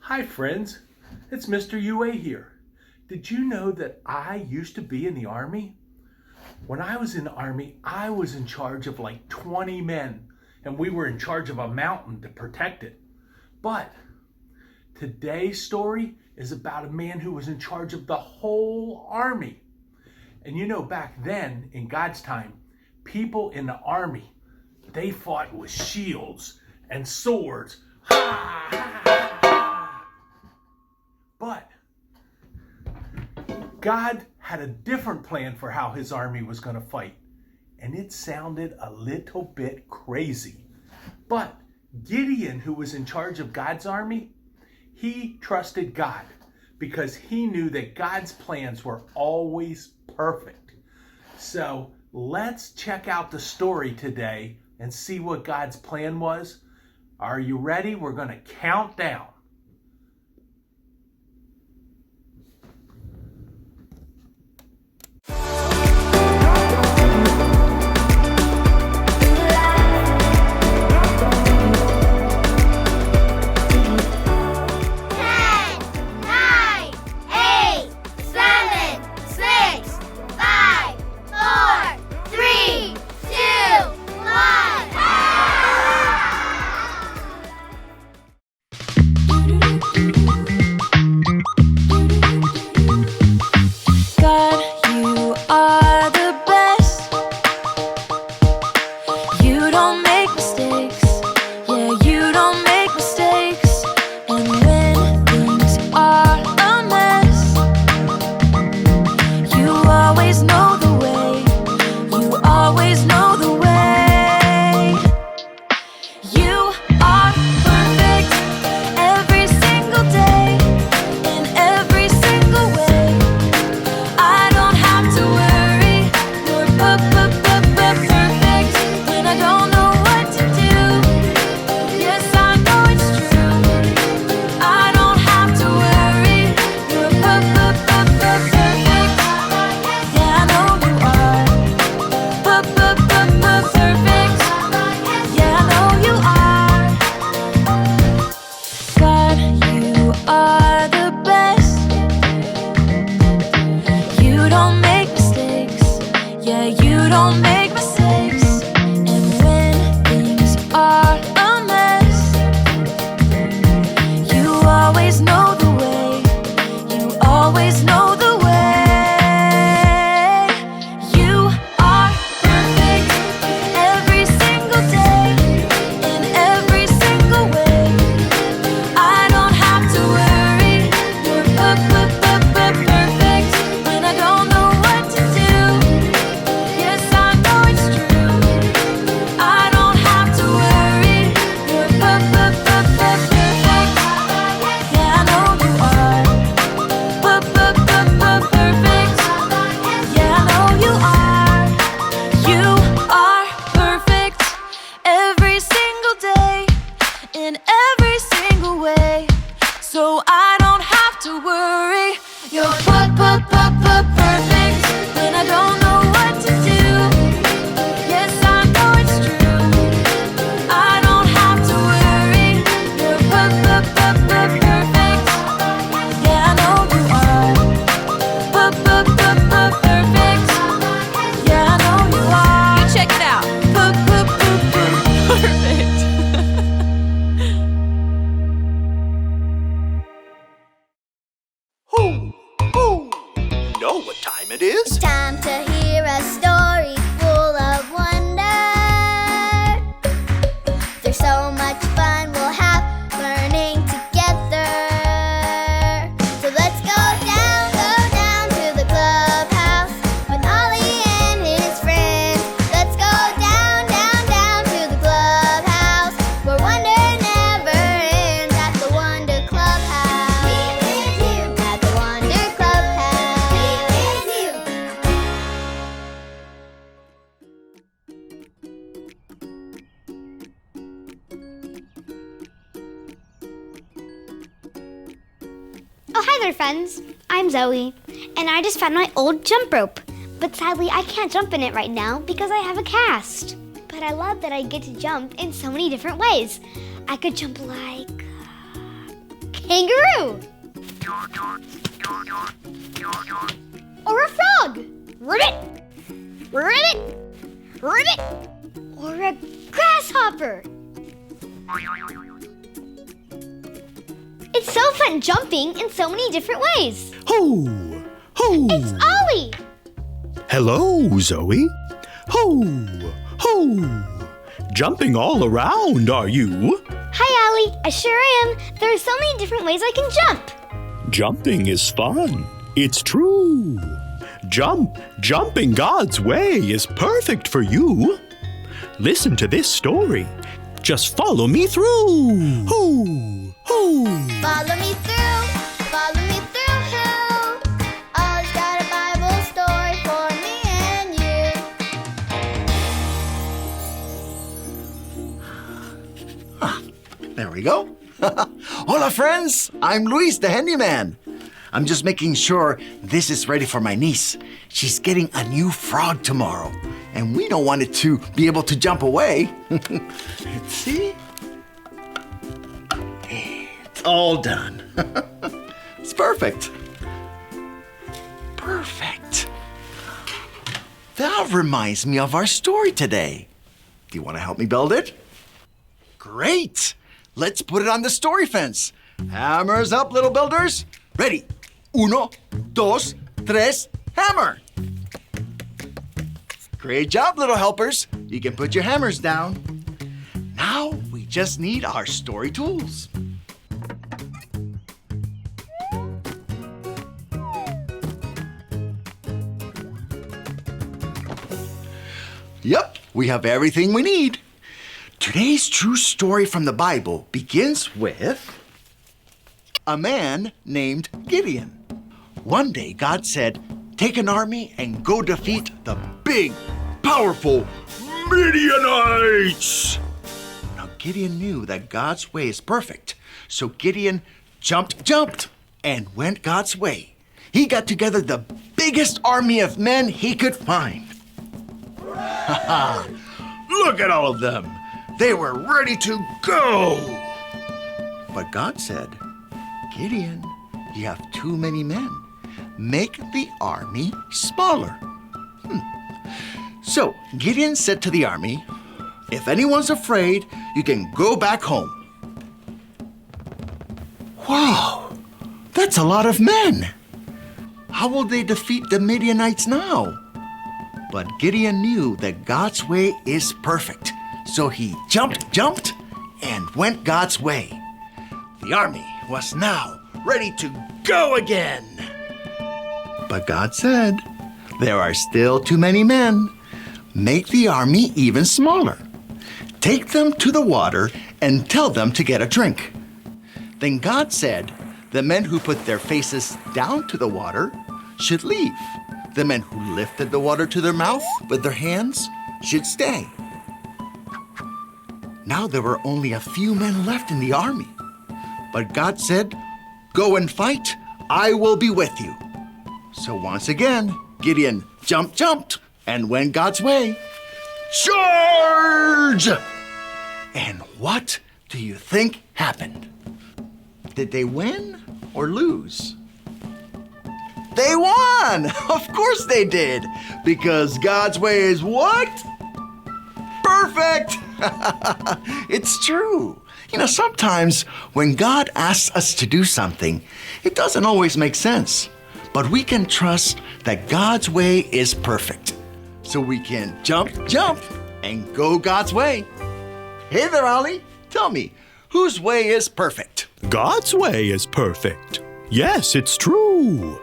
Hi friends, it's Mr. UA here. Did you know that I used to be in the Army? When I was in the Army, I was in charge of like 20 men, and we were in charge of a mountain to protect it. But today's story is about a man who was in charge of the whole army. And you know, back then, in God's time, people in the army, they fought with shields and swords. Ha, ha, ha, ha. But God had a different plan for how his army was going to fight. And it sounded a little bit crazy. But Gideon, who was in charge of God's army, he trusted God because he knew that God's plans were always perfect. So let's check out the story today and see what God's plan was. Are you ready? We're going to count down. It's time to hear a story full of wonder. There's so much fun we'll have learning together. So let's go down to the clubhouse with Ollie and his friends. Let's go down to the clubhouse where wonder never ends at the Wonder Clubhouse. Be with you at the Wonder Clubhouse. Be with you. Oh, hi there, friends. I'm Zoe, and I just found my old jump rope. But sadly, I can't jump in it right now because I have a cast. But I love that I get to jump in so many different ways. I could jump like Kangaroo. Or a frog. Ribbit. Ribbit. Ribbit. Or a grasshopper. It's so fun jumping in so many different ways. Ho! Ho! It's Ollie. Hello, Zoe. Ho! Ho! Jumping all around, are you? Hi, Ollie. I sure am. There are so many different ways I can jump. Jumping is fun. It's true. Jumping God's way is perfect for you. Listen to this story. Just follow me through. Ho! Ho! Follow me through, follow me through. Ollie's got a Bible story for me and you. There we go. Hola, friends. I'm Luis, the handyman. I'm just making sure this is ready for my niece. She's getting a new frog tomorrow, and we don't want it to be able to jump away. Let's see. It's all done. It's perfect. Perfect. That reminds me of our story today. Do you want to help me build it? Great! Let's put it on the story fence. Hammers up, little builders. Ready? Uno, dos, tres, hammer! Great job, little helpers. You can put your hammers down. Now we just need our story tools. Yep, we have everything we need. Today's true story from the Bible begins with a man named Gideon. One day God said, take an army and go defeat the big, powerful Midianites. Now Gideon knew that God's way is perfect, so Gideon jumped, and went God's way. He got together the biggest army of men he could find. Look at all of them. They were ready to go. But God said, Gideon, you have too many men. Make the army smaller. So Gideon said to the army, if anyone's afraid, you can go back home. Wow, that's a lot of men. How will they defeat the Midianites now? But Gideon knew that God's way is perfect. So he jumped, and went God's way. The army was now ready to go again. But God said, there are still too many men. Make the army even smaller. Take them to the water and tell them to get a drink. Then God said, the men who put their faces down to the water should leave. The men who lifted the water to their mouth with their hands should stay. Now there were only a few men left in the army. But God said, go and fight, I will be with you. So once again, Gideon jumped, and went God's way. Charge! And what do you think happened? Did they win or lose? They won! Of course they did! Because God's way is what? Perfect! It's true. You know, sometimes when God asks us to do something, it doesn't always make sense. But we can trust that God's way is perfect. So we can jump, and go God's way. Hey there, Ollie. Tell me, whose way is perfect? God's way is perfect. Yes, it's true.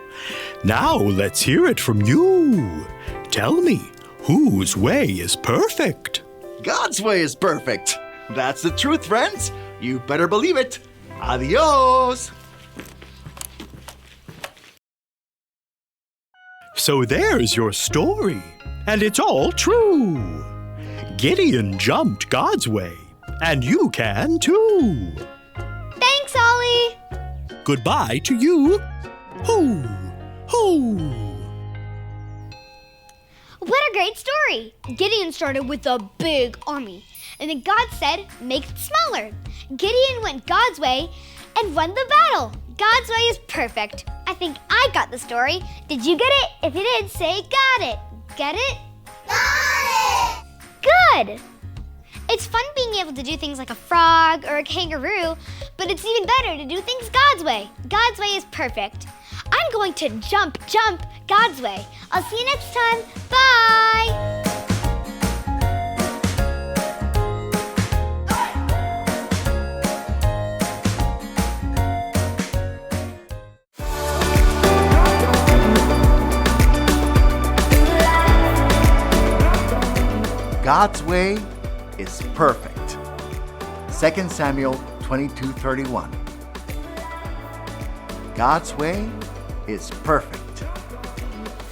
Now let's hear it from you. Tell me, whose way is perfect? God's way is perfect. That's the truth, friends. You better believe it. Adios. So there's your story, and it's all true. Gideon jumped God's way, and you can too. Thanks, Ollie. Goodbye to you. Hoo, hoo. What a great story! Gideon started with a big army, and then God said, make it smaller. Gideon went God's way, and won the battle. God's way is perfect. I think I got the story. Did you get it? If you did, say got it. Get it? Got it! Good! It's fun being able to do things like a frog or a kangaroo, but it's even better to do things God's way. God's way is perfect. I'm going to jump God's way. I'll see you next time. Bye! God's way is perfect. 2 Samuel 22:31. God's way is perfect.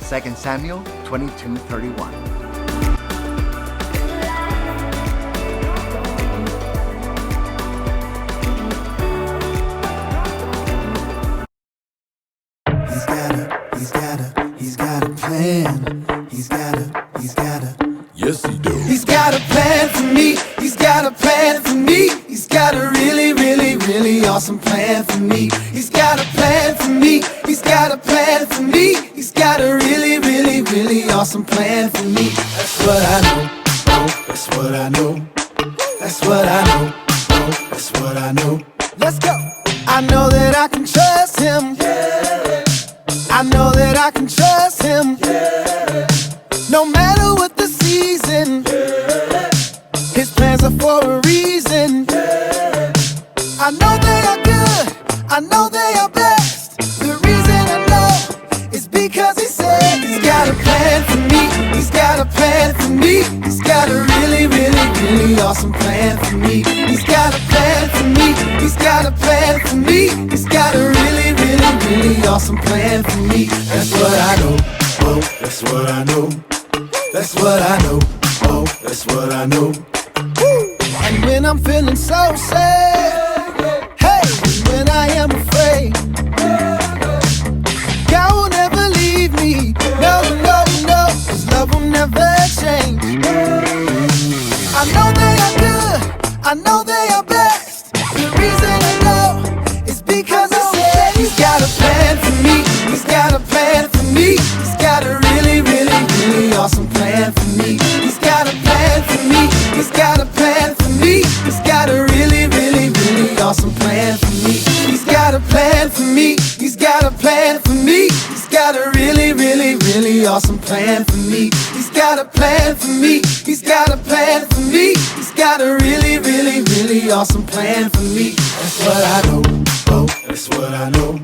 2 Samuel 22:31. He's got a plan. He's got a. Yes, he do. He's got a plan for me. He's got a plan for me. He's got a really, really, really awesome plan for me. He's got a plan for me. He's got a plan for me. He's got a really, really, really awesome plan for me. That's what I know. Oh, that's what I know. That's what I know. Oh, that's what I know. Let's go. I know that I can trust him. Yeah. I know that I can trust him. Yeah. No matter what the season, yeah. His plans are for a reason. Yeah. I know they are good, I know they are best. The reason I know is because he said he's got a plan for me. He's got a plan for me. He's got a really, really, really awesome plan for me. He's got a plan for me. He's got a plan for me. He's got a really, really, really awesome plan for me. That's what I know. Oh, that's what I know. That's what I know, oh, that's what I know. And when I'm feeling so sad, hey, when I am afraid, God will never leave me. No, no, no, his love will never change. I know they are good, I know they are best. The reason I know is because I said he's got a plan for me. He's got a plan for me. He's got a really, really, really awesome plan for me. He's got a plan for me. He's got a plan for me. He's got a really, really, really awesome plan for me. He's got a plan for me. He's got a plan for me. He's got a really, really, really awesome plan for me. He's got a plan for me. He's got a plan for me. He's got a really, really, really awesome plan for me. That's what I know. Oh, that's what I know.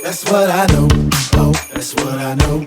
That's what I know. Oh, that's what I know.